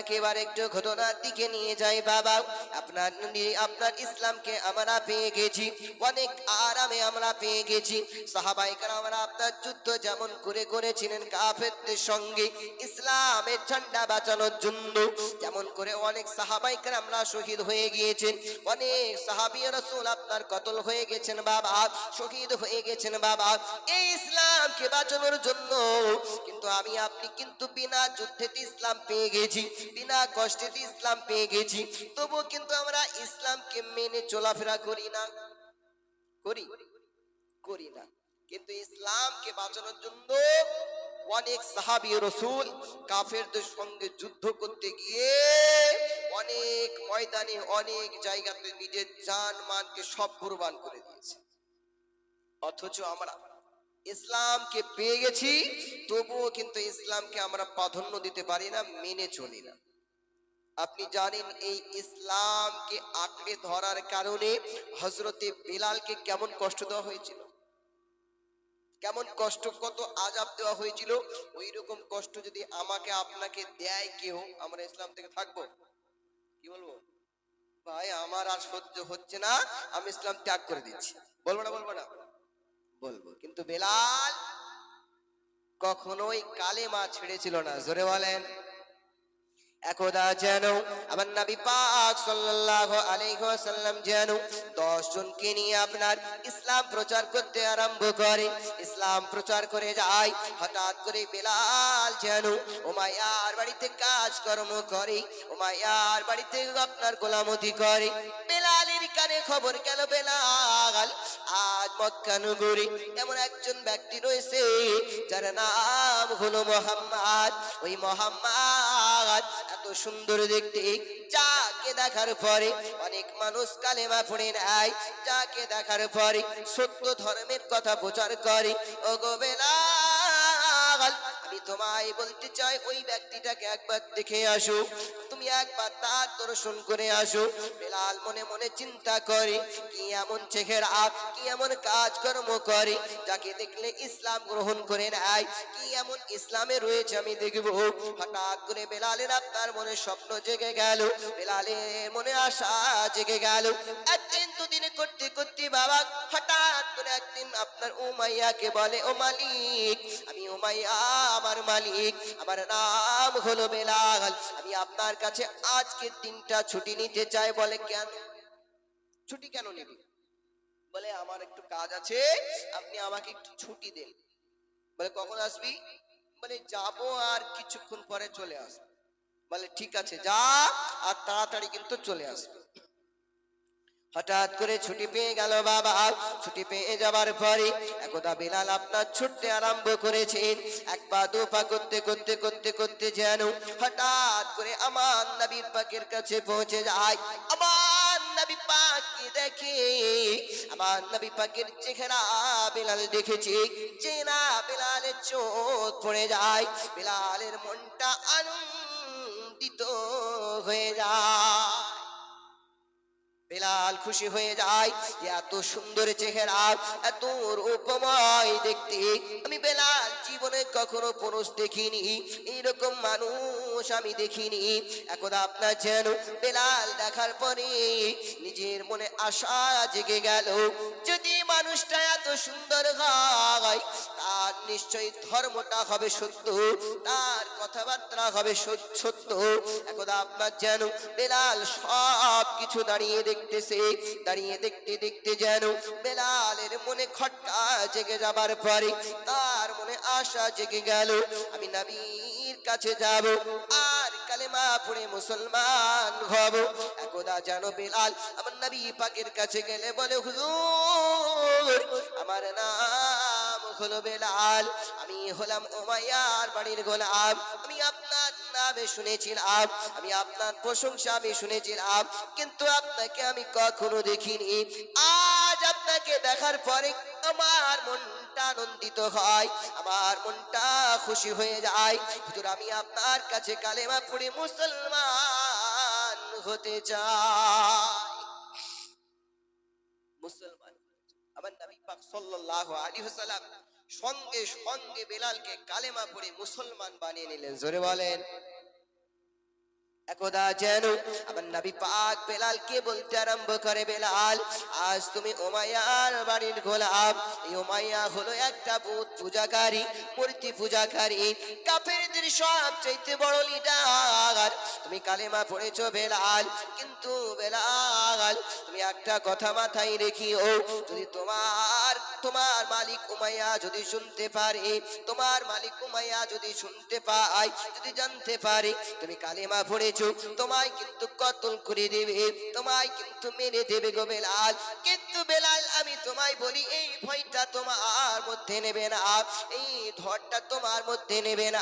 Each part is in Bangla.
একেবারে একটু ঘটনার দিকে নিয়ে যাই বাবা। আপনার ইসলামকে আমরা পেয়ে গেছি, অনেক আরামে আমরা পেয়ে গেছি। সাহাবায়ে কেরামরা আপনার যুদ্ধ যেমন করে করেছিলেন কাফেরদের সঙ্গে ইসলামের ঝান্ডা বাঁচানোর জন্য, যেমন করে অনেক সাহাবায়ে কেরামরা শহীদ হয়ে গিয়েছেন, অনেক সাহাবী রাসূল আপনার কতল হয়ে গেছেন বাবা, শহীদ হয়ে গেছেন বাবা এই ইসলামকে বাঁচানোর জন্য। কিন্তু আমি আপনি কিন্তু বিনা যুদ্ধে ইসলাম পেয়ে গেছি, বিনা কষ্টে ইসলাম পেয়ে গেছি, তবু কিন্তু আমরা ইসলামকে মেনে চলাফেরা করি না, করি করি না। কিন্তু ইসলামকে বাঁচানোর জন্য অনেক সাহাবী রাসূল কাফেরদের সঙ্গে যুদ্ধ করতে গিয়ে অনেক ময়দানে অনেক জায়গাতে নিজের জান মানকে সব কুরবান করে দিয়েছে। অথচ আমরা ইসলামকে পেয়ে গেছি, তবুও কিন্তু ইসলামকে আমরা প্রাধান্য দিতে পারি না, মেনে চলি না। আপনি জানেন এই ইসলামকে আঁকড়ে ধরার কারণে হযরতে বিলালকে কেমন কষ্ট দেওয়া হয়েছিল, কেমন কষ্ট, কত আযাব দেওয়া হয়েছিল। ওই রকম কষ্ট যদি আমাকে আপনাকে দেয় কেউ, আমরা ইসলাম থেকে থাকবো? কি বলবো, ভাই আমার আর সহ্য হচ্ছে না, আমি ইসলাম ত্যাগ করে দিচ্ছি, বলবো না? বলবো না? বলবো। কিন্তু বেলাল কখনোই কালেমা ছেড়েছিল না, জোরে বলেন। একদা যেন আমার নবী পাক সাল্লাল্লাহু আলাইহি ওয়াসাল্লাম যেন 10 জনকে নিয়ে আপনার ইসলাম প্রচার করতে আরম্ভ করে, ইসলাম প্রচার করে যায়। হঠাৎ করে বেলাল যেন উমাইয়ার বাড়িতে কাজকর্ম করে, উমাইয়ার বাড়িতে আপনার গোলামতি করে। বেলালের কানে খবর গেল, বেলাল আজ মক্কা নগরী এমন একজন ব্যক্তি রয়েছে যার নাম হলো মুহাম্মদ। ওই মুহাম্মদ এত সুন্দর দেখতে, যাকে দেখার পরে অনেক মানুষ কালেমা পড়ে নেয়, যাকে দেখার পরে সত্য ধর্মের কথা প্রচার করে। ওগো বেলাল, আমি তোমায় বলতে চাই ওই ব্যক্তিটাকে একবার দেখে আসো, তুমি একবার তার দর্শন করে আসো। বেলাল মনে মনে চিন্তা করে কি এমন চেহারা, কি এমন কাজকর্ম করে যাকে দেখলে ইসলাম গ্রহণ করে নেয়, কি এমন ইসলামে রয়েছে আমি দেখব। হঠাৎ করে বেলালের আপনার মনে স্বপ্ন জেগে গেল, বেলালের মনে আশা জেগে গেল। একদিন দুদিন করতে করতে বাবা হঠাৎ করে একদিন আপনার উমাইয়াকে বলে, ও মালিক, আমি উমাইয়া, আমার মালিক, আমার নাম হলো বেলাল, আমি আপনার কাছে আজকে 3টা ছুটি নিতে চাই। বলে কেন? ছুটি কেন নিবি? বলে আমার একটু কাজ আছে, আপনি আমাকে একটু ছুটি দেন। বলে কখন আসবি? বলে যাবো আর কিছুক্ষণ পরে চলে আসবো। বলে ঠিক আছে যা, আর তাড়াতাড়ি কিন্তু চলে আসবে। হঠাৎ করে ছুটি পেয়ে গেল বাবা। ছুটি পেয়ে যাবার পরে একদা বেলাল আপনার ছুটতে আরম্ভ করেছেন। এক পা দু পা করতে করতে করতে করতে যেন হঠাৎ করে আমার নবীর পাকের কাছে পৌঁছে যায়। আমার নবী পাককে দেখে, আমার নবী পাকের চেহারা বেলাল দেখেছে, চেনা বেলালের চোখ পড়ে যায়, বেলালের মনটা আনন্দিত হয়ে যায়। বেলাল খুশি হয়ে যায় যে এত সুন্দর চেহারা, এত রূপময় দেখতে আমি বেলাল জীবনে কখনো পুরুষ দেখিনি, এইরকম মানুষ আমি দেখিনি। একদা আপনার যেন বেলাল দেখার পরে নিজের মনে আশা জেগে গেল, যদি মানুষটা এত সুন্দর হয় তার নিশ্চয়ই ধর্মটা হবে সত্য, তার কথাবার্তা হবে সত্য। একদা আপনার যেন বেলাল সব কিছু দাঁড়িয়ে দেখতেছে, দাঁড়িয়ে দেখতে দেখতে যেন বেলালের মনে খটকা জেগে যাবার পরে তার মনে আশা জেগে গেল, আমি নবীর কাছে যাব আর কালেমা পড়ে মুসলমান হব। একদা যেন বেলাল আমার নবী পাকের কাছে গেলে বলে, হুজুর আমার নাম হলো বেলাল, আমি হলাম উমাইয়ার বাড়ির গোলাম, আমি আপনার নামে শুনেছিলাম, আমি আপনার প্রশংসা আমি শুনেছিলাম, কিন্তু আপনাকে আমি কখনো দেখিনি। আজ আপনাকে দেখার পরে আমার মনটা আনন্দিত হয়, আমার মনটা খুশি হয়ে যায়। হুজুর আমি আপনার কাছে কালেমা পড়ে মুসলমান হতে চাই। মুসলমান আমার নবী পাক সাল্লাল্লাহু আলাইহি ওয়াসাল্লাম সঙ্গে সঙ্গে বেলালকে কালেমা পড়ে মুসলমান বানিয়ে নিলেন, জোরে বলেন। একদা যেন আমার নবী পাক বেলালকে বলতে আরম্ভ করে, বেলাল, আজ তুমি উমাইয়ার বাড়ির গোলাম। এই উমাইয়া হলো একটা বুত পূজাকারী, মূর্তি পূজাকারী, কাফেরদের সবচেয়ে বড় লিডার। তুমি কালেমা পড়েছো বেলাল, কিন্তু বেলাল তুমি একটা কথা মাথায় রেখিও, যদি তোমার তোমার মালিক উমাইয়া যদি শুনতে পারে, তোমার মালিক উমাইয়া যদি শুনতে পায়, যদি জানতে পারে তুমি কালেমা পড়েছো, তোমায় কিন্তু কতল করে দেবে, তোমায় কিন্তু মেরে দেবে গো বেলাল। কিন্তু বেলাল আমি তোমায় বলি, এই ভয়টা তোমার মধ্যে নেবে না, এই ধরটা তোমার মধ্যে নেবে না।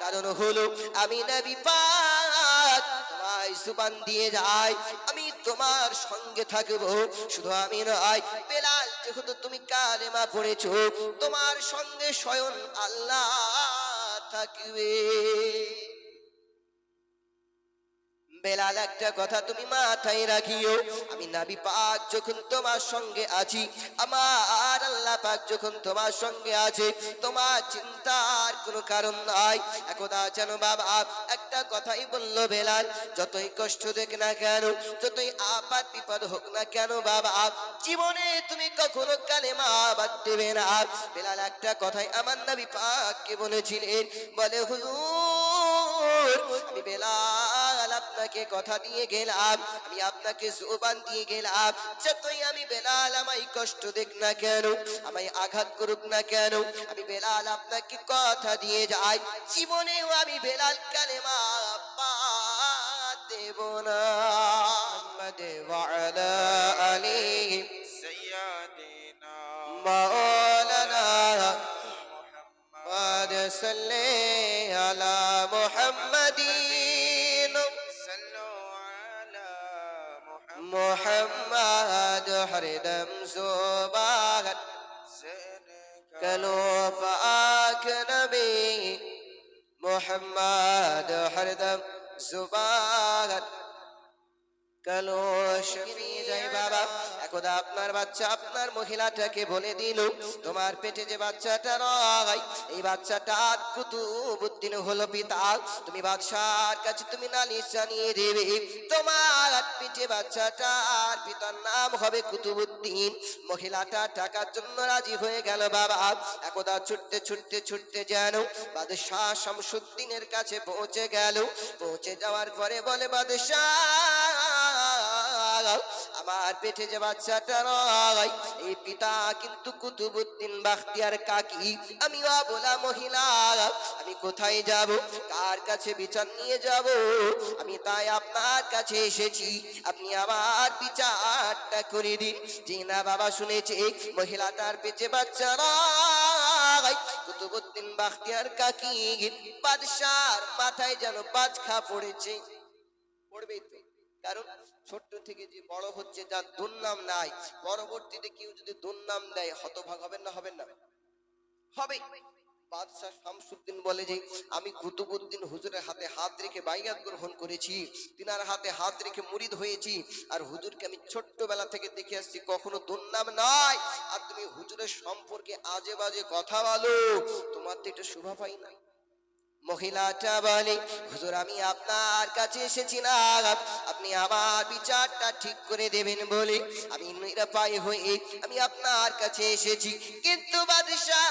কারণ হলো আমি নবী পাক তোমায় সুবান দিয়ে যাই, আমি তোমার সঙ্গে থাকবো। শুধু আমি নয় বেলাল, যেহেতু তুমি কালেমা পড়েছো, তোমার সঙ্গে স্বয়ং আল্লাহ থাকবে। বেলাল একটা কথা তুমি মাথায় রাখিও, আমি নবী পাক যখন তোমার সঙ্গে আছি, আমার আল্লাহ পাক যখন তোমার সঙ্গে আছে, তোমার চিন্তার কোনো কারণ নাই। একদা যেন বাবা একটা কথাই বলল বেলাল, যতই কষ্ট দেখ না কেন, যতই আপাত বিপদ হোক না কেন বাবা, জীবনে তুমি কখনো কালেমা বাদ দেবে না। বেলাল একটা কথাই আমার নবী পাককে বলেছিলেন, বলে হুজুর আমি বেলাল আপনাকে কথা দিয়ে গেলাম, আমি আপনাকে জবান দিয়ে গেলাম, যতই আমি বেলাল আমায় কষ্ট দেখ না কেন, আমায় আঘাত করুক না কেন, আমি বেলাল আপনাকে কথা দিয়ে যাই, জীবনেও আমি বেলাল কালেমা বাদ দেব না। মুহাম্মদ ওয়া আলা আলিহি سيدنا মাওলানা محمد ওয়া সাল্লি আলা মুহাম্মাদিন صلوا على محمد محمد হরদম সুবাহাত زينك কালো পাক নবী মোহাম্মদ হরদম সুবাহাত কালো শফি জয় বাবা। একদা আপনার বাচ্চা আপনার মহিলাটাকে বলে দিল, তোমার পেটে যে বাচ্চাটা রয়, এই বাচ্চাটা কুতুবউদ্দিন হলো পিতা, তুমি বাদশার কাছে তুমি নালিশ জানিয়ে দেবে, তোমার পেটে বাচ্চাটার পিতার নাম হবে কুতুবউদ্দিন। মহিলাটা টাকার জন্য রাজি হয়ে গেল বাবা। একদা ছুটতে ছুটতে ছুটতে যেন বাদশাহ শামসুদ্দিনের কাছে পৌঁছে গেল। পৌঁছে যাওয়ার পরে বলে, বাদশাহ আমার পেটে যে বাচ্চাটা রয়, এই পিতা কিন্তু কুতুবউদ্দিন বাখতিয়ার কাকি, আমি অবলা মহিলা, আমি কোথায় যাব, কার কাছে বিচার নিয়ে যাব, আমি তাই আপনার কাছে এসেছি, আপনি আমার বিচারটা করে দিন। যে না বাবা শুনেছে মহিলাটার পেটে বাচ্চা রয়, কুতুবউদ্দিন বাখতিয়ার কাকি, বাদশার মাথায় যেন বাজখা পড়েছে, পড়বেই তো, কারণ ছোট্ট থেকে যে বড় হচ্ছে, যার দুর্নাম নাই, পরবর্তীতে কেউ যদি দুর্নাম দেয় হতভাগ হবেন না, হবেন না? হবে। বাদশাহ শামসুদ্দিন বলে যে আমি কুতুবউদ্দিন হুজুরের হাতে হাত রেখে বাইয়াত গ্রহণ করেছি, তিনার হাতে হাত রেখে মুরিদ হয়েছি, আর হুজুরকে আমি ছোট্টবেলা থেকে দেখে আসছি, কখনো দুর্নাম নাই, আর তুমি হুজুরের সম্পর্কে আজে বাজে কথা বলো, তোমার তো এটা শোভা পাই না। মহিলাটা বলে, হুজুর আমি আপনার কাছে এসেছি না, আপনি আমার বিচারটা ঠিক করে দেবেন বলে আমি নিরাপায় হয়ে আমি আপনার কাছে এসেছি। কিন্তু বাদশাহ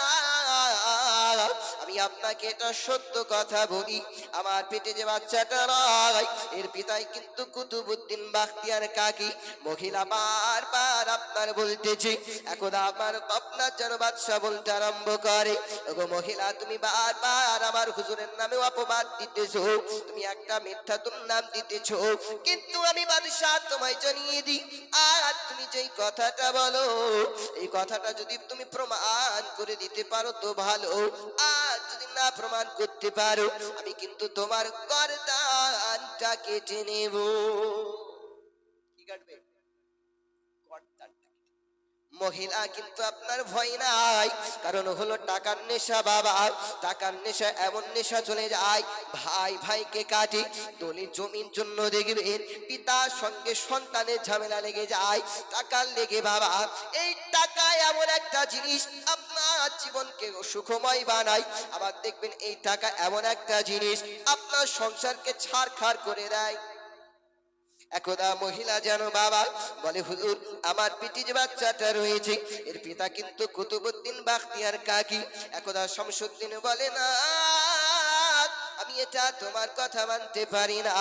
আমি আপনাকে এটা সত্য কথা বলি, আমার পেটে যে বাচ্চাটা রয়, এর পিতাই কিন্তু কুতুবউদ্দিন বাখতিয়ার কাকি। মহিলা বারবার আপনার বলতেছে, একদা আমার আপনার যেন বাদশাহ বলতে আরম্ভ করে, ওগো মহিলা তুমি বারবার আমার হুজুরের নামে অপবাদ দিতেছো, তুমি একটা মিথ্যা নাম দিতেছো, কিন্তু আমি বাদশাহ তোমায় জানিয়ে দিই, আর তুমি যেই কথাটা বলো, এই কথাটা যদি তুমি প্রমাণ করে দিতে পারো তো ভালো, আর যদি না প্রমাণ করতে পারো আমি কিন্তু তোমার গর্দানটা কেটে নেব। কি কাটবে? গর্দানটা। মহিলা কিন্তু আপনার ভয় নাই, কারণ হলো টাকার নেশা বাবা। টাকার নেশা এমন নেশা চলে যায়, ভাই ভাইকে কাটে, দলিল জমির জন্য দেখবেন পিতার সঙ্গে সন্তানের ঝামেলা লেগে যায় টাকার লেগে বাবা। এই টাকা এমন একটা জিনিস আপনার জীবনকে সুখময় বানায়, আবার দেখবেন এই টাকা এমন একটা জিনিস আপনার সংসারকে ছাড়খাড় করে দেয়। একদা মহিলা যেন বাবা বলে, হুজুর আমার পেটে যে বাচ্চাটা রয়েছে এর পিতা কিন্তু কুতুবউদ্দিন বাখতিয়ার কাকি। একদা শামসুদ্দিন বলে, না আমি এটা তোমার কথা মানতে পারি না।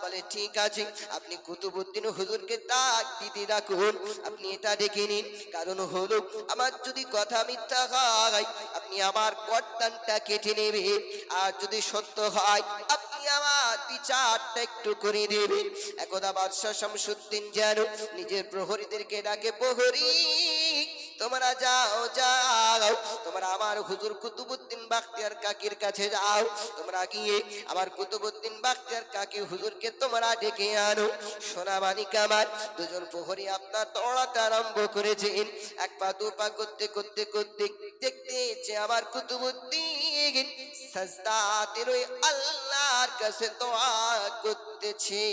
বলে ঠিক আছে, আপনি কুতুবউদ্দিন হুজুরকে ডাক দিতে রাখুন, আপনি এটা ডেকে নিন। কারণ হলো আমার যদি কথা মিথ্যা হয় আপনি আমার গর্দানটা কেটে নেবেন, আর যদি সত্য হয় আপনি আমার বিচারটা একটু করে দেবেন। একদা বাদশাহ শামসুদ্দিন যেন নিজের প্রহরীদেরকে ডাকে, প্রহরী তোমরা যাও যাও, তোমরা আমার হুজুর কুতুবউদ্দিন বাখতিয়ার কাকির কাছে যাও, তোমরা গিয়ে আমার কুতুবউদ্দিন বাখতিয়ার কাকি হুজুরকে তোমরা ডেকে আনো। সোনা মানিক আমার দুজন প্রহরী আপনার দৌড়াতে আরম্ভ করেছেন। এক পা দু পা করতে করতে করতে দেখতে যে আমার কুতুবউদ্দিন সাজদাতে রয়ে আল্লাহর কাছে দোয়া করতেছে।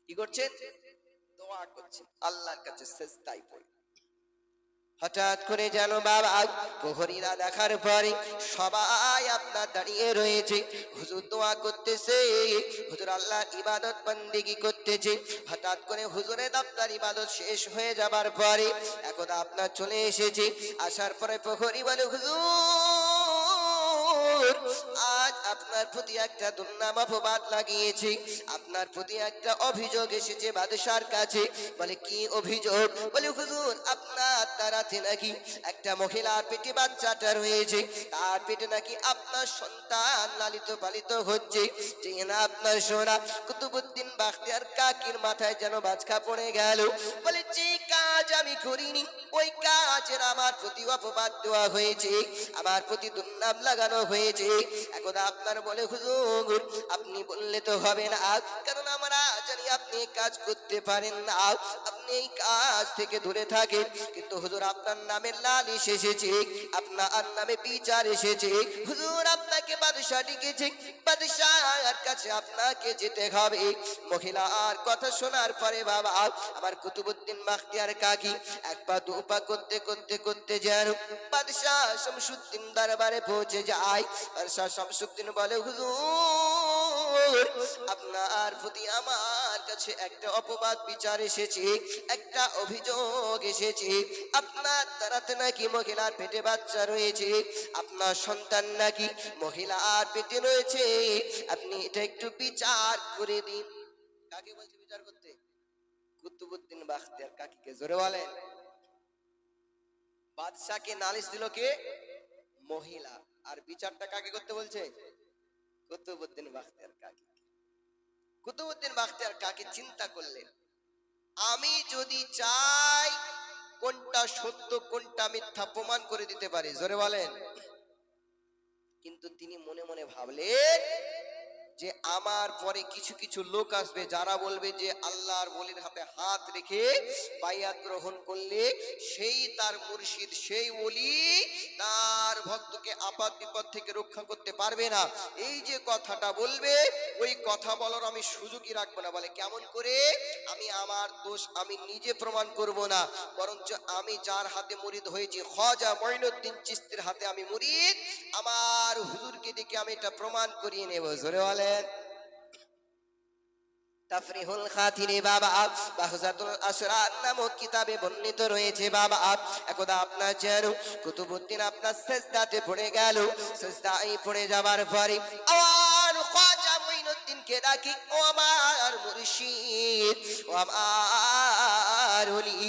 কি করছেন? দোয়া করছেন আল্লাহর কাছে সেজদায় পড়ে। হঠাৎ করে যেন বাবা প্রহরীরা দেখার পরে সবাই আপনার দাঁড়িয়ে রয়েছে, হুজুর দোয়া করতেছে, হুজুর আল্লাহর ইবাদত বন্দেগী করতেছে। হঠাৎ করে হুজুরের আপনার ইবাদত শেষ হয়ে যাবার পরে একদা আপনার চলে এসেছে। আসার পরে প্রহরী বলে, হুজুর আজ আপনার প্রতি একটা দুর্নাম অপবাদ লাগিয়েছি, আপনার প্রতি একটা অভিযোগ এসেছে বাদশার কাছে। বলে কি অভিযোগ? বলে হুজুর আপনার তারাতে নাকি একটা মহিলার পেটে বাচ্চাটা রয়েছে, তার পেটে নাকি আপনার সন্তান লালিত পালিত হচ্ছে। যে না আপনার সোনা কুতুবউদ্দিন বাখতিয়ার কাকির মাথায় যেন বাজকা পড়ে গেল। বলে যে কাজ আমি করিনি ওই কাজের আমার প্রতি অপবাদ দেওয়া হয়েছে, আমার প্রতি দুর্নাম লাগানো হয়েছে। একদা আপনার বলে, হুজুর আপনি বললে তো হবে না, কারণ আমরা জানি আপনি এই কাজ করতে পারেন না, আপনি এই কাজ থেকে দূরে থাকেন। কিন্তু হুজুর আপনার নামে লালিশ এসেছে, আপনার নামে বিচার এসেছে, হুজুর আপনাকে বাদশা ডেকেছে, বাদশার কাছে আপনাকে যেতে হবে। মহিলার কথা শোনার পরে বাবা আমার কুতুবউদ্দিন বাখতিয়ার কাকি এক পা দু পা করতে করতে করতে যেন বাদশাহ শামসুদ্দিন দরবারে পৌঁছে যায়। বাদশাহ শামসুদ্দিন বলে, হুজুর আপনার প্রতি আমার কাছে একটা অপবাদ বিচার এসেছে, একটা অভিযোগ এসেছে। আপনার তারাতে নাকি মহিলার পেটে বাচ্চা রয়েছে, আপনার সন্তান নাকি মহিলার পেটে রয়েছে, আপনি এটা একটু বিচার করে দিন। কাকে বলছে বিচার করতে? কুতুবউদ্দিন বাখতিয়ার কাকিকে। জোরে বলেন। বাদশাকে নালিশ দিল কে? মহিলা। আর বিচারটা কাকে করতে বলছে? কুতুবউদ্দিন বাখতিয়ার কাকি। কুতুবউদ্দিন বাখতিয়ার কাকি চিন্তা করলেন, আমি যদি চাই কোনটা সত্য কোনটা মিথ্যা প্রমাণ করে দিতে পারি। জোরে বলেন। কিন্তু তিনি মনে মনে ভাবলেন যে আমার পরে কিছু কিছু লোক আসবে যারা বলবে যে আল্লাহর ওলির হাতে হাত রেখে বায়াত গ্রহণ করলে সেই তার মুর্শিদ, সেই ওলি তার ভক্তকে আপদ বিপদ থেকে রক্ষা করতে পারবে না। এই যে কথাটা বলবে ওই কথা বলার আমি সুযোগই রাখবো না। বলে কেমন করে? আমি আমার দোষ আমি নিজে প্রমাণ করব না, বরঞ্চ আমি যার হাতে মুরিদ হয়েছি খাজা মঈনুদ্দিন চিশতির হাতে আমি মুরিদ, আমার হুজুরকে ডেকে আমি এটা প্রমাণ করিয়ে নেব। জোরে বলেন। তাফরিহুল খাতিরে বাবা বাহজাতুল আসরার নামক কিতাবে বর্ণিত রয়েছে বাবা একদা আপনার যেন কুতুবউদ্দিন আপনার সেজদাতে পড়ে গেল। সেজদায় পড়ে যাবার পরে আমার খাজা মঈনুদ্দিনকে ডাকি, ও আমার মুর্শিদ, ও আমার ওলি,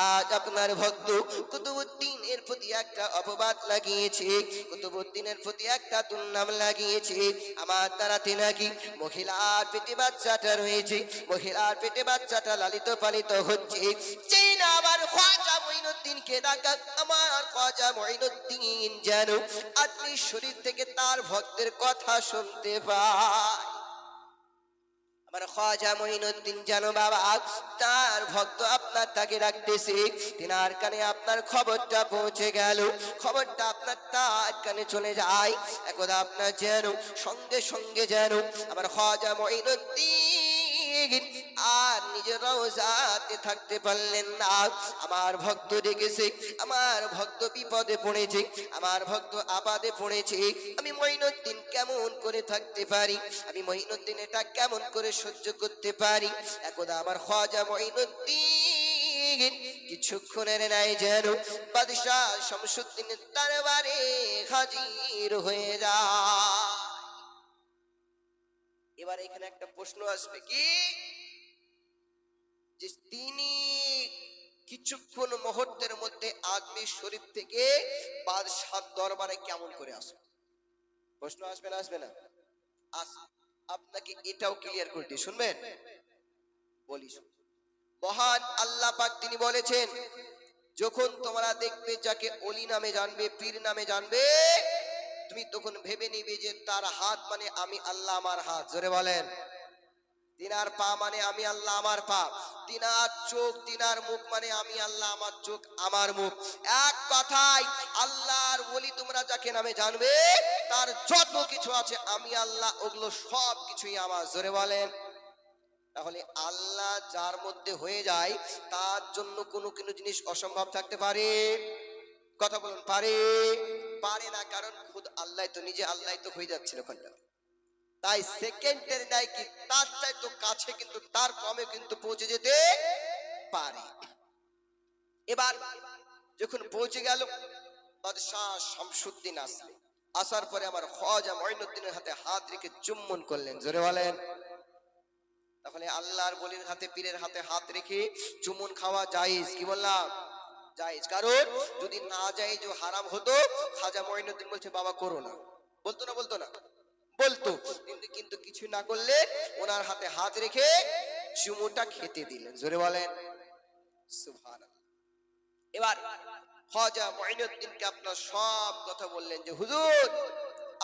আজ আপনার ভক্ত কুতুবউদ্দিনের প্রতি একটা অপবাদ লাগিয়েছে, কুতুবউদ্দিনের প্রতি একটা দুর্নাম লাগিয়েছে। আমার দ্বারাতে নাকি মহিলার পেটে বাচ্চাটা রয়েছে, মহিলার পেটে বাচ্চাটা লালিত পালিত হচ্ছে। যেই না আবার খাজা মঈনুদ্দিনকে ডাকা, আমার খাজা মঈনুদ্দিন যেন আত্মীয় শরীর থেকে তার ভক্তের কথা শুনতে পায়। আমার খাজা মঈনুদ্দিন যেন বাবা তার ভক্ত আপনার তাকে রাখতেছে, তিনার কানে আপনার খবরটা পৌঁছে গেল, খবরটা আপনার তার কানে চলে যায়। একদা আপনার যেন সঙ্গে সঙ্গে যেন আমার খাজা মঈনুদ্দিন আর নিজের রওজাতে থাকতে পারলেন না। আমার ভক্ত ডেকেছে, আমার ভক্ত বিপদে পড়েছে, আমার ভক্ত আপাদে পড়েছে, আমি মঈনুদ্দিন কেমন করে থাকতে পারি, আমি মঈনুদ্দিন এটা কেমন করে সহ্য করতে পারি। একদা আমার খাজা মঈনুদ্দিন কিছুক্ষণের নাই যেন বাদশাহ শামসুদ্দিনের দরবারে হাজির হয়ে যায়। এবার এখানে একটা প্রশ্ন আসবে কি, যে তিনি কিছুক্ষণ মুহূর্তের মধ্যে আজমির শরীফ থেকে বাদশাহ দরবারে কেমন করে আসবে? প্রশ্ন আসবে না আসবে না? আপনাকে এটাও ক্লিয়ার করতে শুনবেন, বলি মহান আল্লাহ পাক তিনি বলেছেন, যখন তোমরা দেখবে যাকে অলি নামে জানবে, পীর নামে জানবে, তুমি তখন ভেবে নিবে যে তার হাত মানে আমি আল্লাহ আমার হাত। জোরে বলেন। তিনার পা মানে আমি আল্লাহ আমার পা, তিনার চোখ তিনার মুখ মানে আমি আল্লাহ আমার চোখ আমার মুখ। এক কথায় আল্লাহর ওলি তোমরা যাকে নামে জানবে, তার যত কিছু আছে আমি আল্লাহ ওগুলো সব কিছুই আমার। জোরে বলেন। তাহলে আল্লাহ যার মধ্যে হয়ে যায় তার জন্য কোনো কোনো জিনিস অসম্ভব থাকতে পারে? কথা বলুন, পারে? পারে না, কারণ খুদ আল্লাহ তো নিজে আল্লাহ তো হয়ে যাচ্ছিল ওখানটা। তাই সেকেন্ডের নাই কি তার চাইতো কাছে কিন্তু তার কমে কিন্তু পৌঁছে যেতে পারে। এবার যখন পৌঁছে গেল, বাদশাহ শামসুদ্দিন আসলে, আসার পরে আমার খাজা মঈনুদ্দিনের হাতে হাত রেখে চুম্বন করলেন। জোরে বলেন। তাহলে আল্লাহর বলির হাতে পীরের হাতে হাত রেখে চুমুন খাওয়া জায়েজ? কি বললাম? জায়েজ। কারণ যদি না জায়েজ ও হারাম হতো, খাজা মঈনুদ্দিন বলছে বাবা করো না, বলতো না? বলতো না? বলতো। কিন্তু কিছু না করলে ওনার হাতে হাত রেখে চুমুটা খেতে দিলেন। জোরে বলেন সুবহানাল্লাহ। এবার খাজা মঈনুদ্দিনকে আপনার সব কথা বললেন যে হুজুর,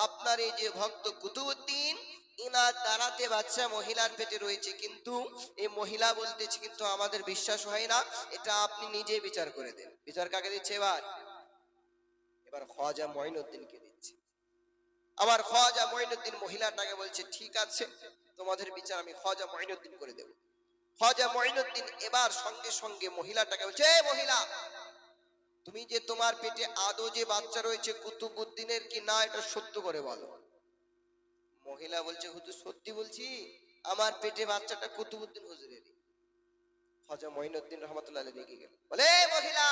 আপনার এই যে ভক্ত কুতুবউদ্দিন, ইনার দাঁড়াতে বাচ্চা মহিলার পেটে রয়েছে, কিন্তু এই মহিলা বলতেছে কিন্তু আমাদের বিশ্বাস হয় না, এটা আপনি নিজে বিচার করে দেন। বিচার কাকে দিচ্ছে এবার? এবার খাজা মঈনুদ্দিনকে দিচ্ছে। আমার খাজা মঈনুদ্দিন মহিলাটাকে বলছে ঠিক আছে, তোমাদের বিচার আমি খাজা মঈনুদ্দিন করে দেব। খাজা মঈনুদ্দিন এবার সঙ্গে সঙ্গে মহিলাটাকে বলছে, এ মহিলা, তুমি যে তোমার পেটে আদৌ যে বাচ্চা রয়েছে কুতুবউদ্দিনের কি না, এটা সত্য করে বলো। মহিলা বলছে হুজুর সত্যি বলছি, আমার পেটে বাচ্চাটা কুতুবউদ্দিন হুজুরের। খাজা মঈনুদ্দিন রহমাতুল্লাহ আলাইহি রেগে গেল, বলে মহিলা,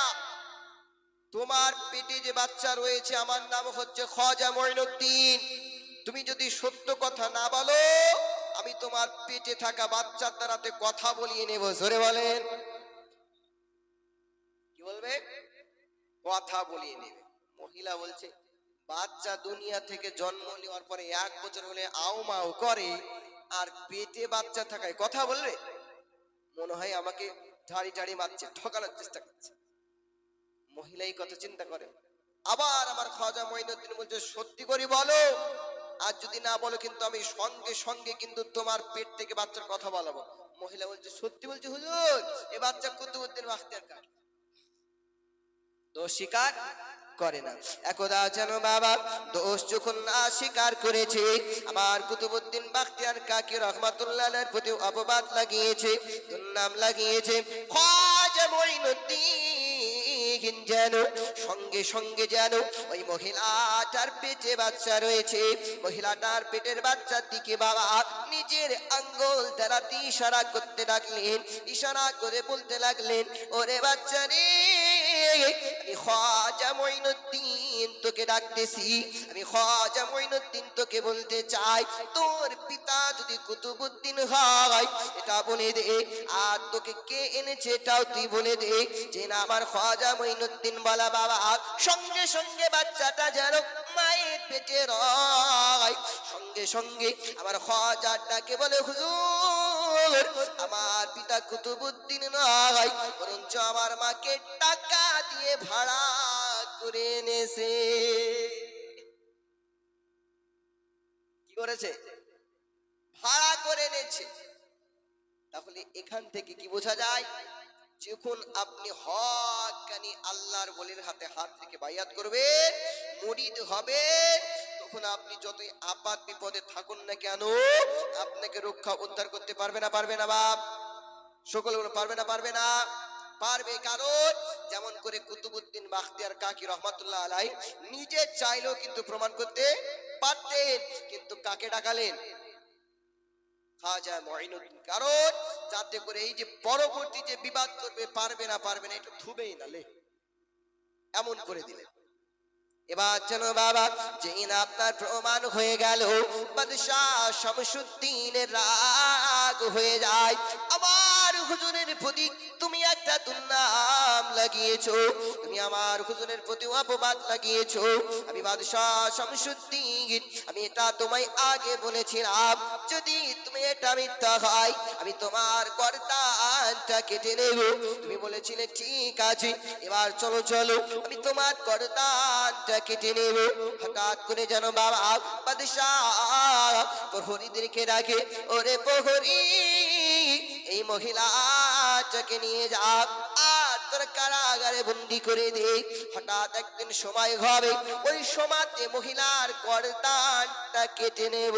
তোমার পেটে যে বাচ্চা রয়েছে আমার নাম হচ্ছে খাজা মঈনুদ্দিন, তুমি যদি সত্য কথা না বলো, আমি তোমার পেটে থাকা বাচ্চার দ্বারাতে কথা বলিয়ে নেব। জোরে বলেন। কি বলবে? কথা বলিয়ে নেবে। মহিলা বলছে বাচ্চা দুনিয়া থেকে জন্ম নেওয়ার পরে 1 বছর হলে আও মাও করে, আর পেটে বাচ্চা থাকায় কথা বলবে? মনে হয় আমাকে ঝাড়ি ঝাড়ি মারছে, ঠকানোর চেষ্টা করছে। মহিলা এই কথা চিন্তা করে। আবার আমার খাজা মঈনুদ্দিন বলছে সত্যি করে বলো, আর যদি না বলো কিন্তু আমি সঙ্গে সঙ্গে কিন্তু তোমার পেট থেকে বাচ্চার কথা বলাবো। মহিলা বলছে সত্যি বলছি হুজুর, এ বাচ্চা কুতুবউদ্দিন বাখতিয়ার কাকি। দোষ স্বীকার করে না। একদা যেন বাবা দোষ যখন না স্বীকার করেছে, আমার কুতুবউদ্দিন বাখতিয়ার কাকি রহমাতুল্লাহ আলাইহির প্রতি অপবাদ লাগিয়েছে, দুর্নাম লাগিয়েছে। খাজা মঈনুদ্দিন যেন সঙ্গে সঙ্গে যেন ওই মহিলাটার পেটে বাচ্চা রয়েছে, মহিলাটার পেটের বাচ্চার দিকে বাবা নিজের আঙ্গুল দ্বারা ইশারা করতে লাগলেন, ইশারা করে বলতে লাগলেন, ওরে বাচ্চা রে, আমি খাজা মঈনুদ্দিন তোকে ডাকতেছি, আমি খাজা মঈনুদ্দিন তোকে বলতে চাই, তোর পিতা যদি কুতুবউদ্দিন হয় এটা বলে দে, আর তোকে কে এনেছে এটাও তুই বলে দে, যে না আমার খাজা মঈনুদ্দিন বলা বাবা। সঙ্গে সঙ্গে বাচ্চাটা যেন মায়ের পেটে রয়, সঙ্গে সঙ্গে আমার খাজাটাকে বলে হুজুর, আমার পিতা কুতুবউদ্দিন নয়, বরঞ্চ আমার মাকে টাকা দিয়ে ভাড়া করে এনেছে। কি করেছে? ভাড়া করে এনেছে। তাহলে এখান থেকে কি বোঝা যায়, যখন আপনি হক্কানি আল্লাহর ওলির হাতে হাত রেখে বায়াত করবেন, মুরিদ হবেন, তখন আপনি যতই আপাত বিপদে থাকুন না কেন, আপনাকে রক্ষা উদ্ধার করতে পারবে না, পারবে না বাপ? সকলগুলো পারবে না, পারবে না? পারবে। কারণ যেমন করে কুতুবউদ্দিন বাখতিয়ার কাকি রহমাতুল্লাহ আলাই নিজে চাইলেও কিন্তু প্রমাণ করতে পারতেন, কিন্তু কাকে ডাকালেন? খাজা মঈনুদ্দিন। কারণ যাতে করে এই যে পরবর্তী যে বিবাদ করবে, পারবে না, পারবে না, এটা থুবেই না, লে এমন করে দিলেন। এবার যেন বাবা যেই না আপনার প্রমাণ হয়ে গেল, বাদশাহ শামসুদ্দিনের রাগ হয়ে যায়। আমার হুজুরের প্রতি তুমি একটা দুর্নাম লাগিয়েছো, তুমি আমার হুজুরের প্রতি অপবাদ লাগিয়েছো। আমি বাদশাহ শামসুদ্দিন, আমি এটা তোমায় আগে বলেছিলাম, যদি তুমি এটা মিথ্যা হয় আমি তোমার গর্দানটা কেটে নেব। তুমি বলেছিলে ঠিক আছে, এবার চলো চলো আমি তোমার গর্দানটা কেটে নেব। হঠাৎ করে যেন বাবা বাদশাহ প্রহরীদেরকে ডাকে, ওরে প্রহরী, এই মহিলাটাকে নিয়ে যা আর তোর কারাগারে বন্দি করে দে। হঠাৎ একদিন সময় হবে, ওই সময়তে মহিলার গর্দানটা কেটে নেব।